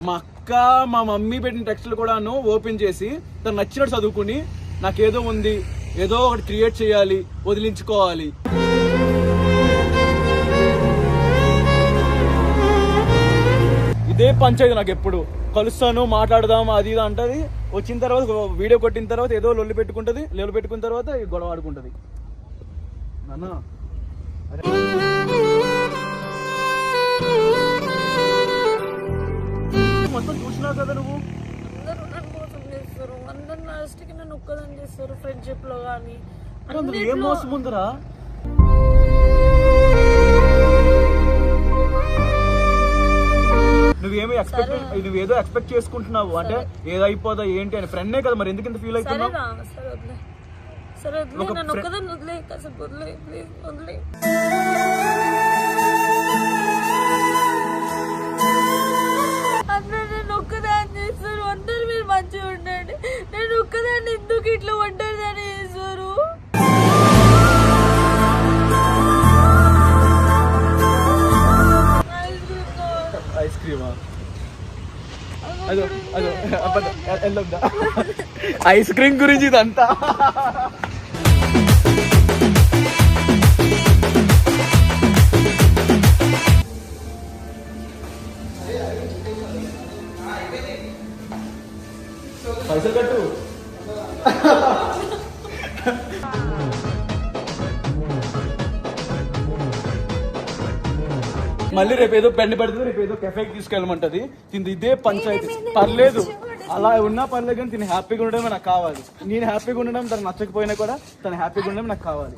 మా అక్క మా మమ్మీ పెట్టిన టెక్స్ట్లు కూడాను ఓపెన్ చేసి తను నచ్చినట్టు చదువుకుని నాకేదో ఉంది, ఏదో ఒకటి క్రియేట్ చేయాలి, వదిలించుకోవాలి. ఇదే పంచాయతీ నాకు ఎప్పుడు కలుస్తాను, మాట్లాడదాం అది ఇది అంటది. వచ్చిన తర్వాత వీడియో కొట్టిన తర్వాత ఏదో లొల్లి పెట్టుకుంటది, లొల్లి పెట్టుకున్న తర్వాత గొడవ ఆడుకుంటది. నాన్న మొత్తం చూసినావు కదా నువ్వు. అందరూ నన్ను మోసం చేస్తారు, అందరు లాస్ట్కి నన్ను ఒక్కదని చేస్తారు. ఫ్రెండ్షిప్ లో కానీ ఏం మోసం ఉందిరా? నువ్వేదో ఎక్స్పెక్ట్ చేసుకుంటున్నావు, అంటే ఏదైపోదా ఏంటి అని. ఫ్రెండే కదా, మరి ఎందుకు ఇంత ఫీల్ అవుతున్నావు? సరే వదిలే, నన్ను ఒక్కదాన్ని వదిలే, కాసేపు వదిలే, ప్లీజ్ వదిలే. అందరు నేను ఒక్కదాన్ని చేస్తారు, అందరు మీరు మంచిగా ఉండండి. నేను ఒక్కదాన్ని ఎందుకు ఇట్లా ఒంటరిదాన్ని చేస్తారు? ఐస్ క్రీమా? ఐస్ క్రీమ్ గురించి ఇదంతా. పైసలు కట్టు. మళ్ళీ రేపు ఏదో పెండి పడుతుంది, రేపు ఏదో కెఫేకి తీసుకెళ్ళమంటది. తింది ఇదే పంచాయతీ. పర్లేదు, అలా ఉన్నా పర్లేదు, కానీ తిని హ్యాపీగా ఉండడమే నాకు కావాలి. నేను హ్యాపీగా ఉండడం తనకు నచ్చకపోయినా కూడా తను హ్యాపీగా ఉండడం నాకు కావాలి.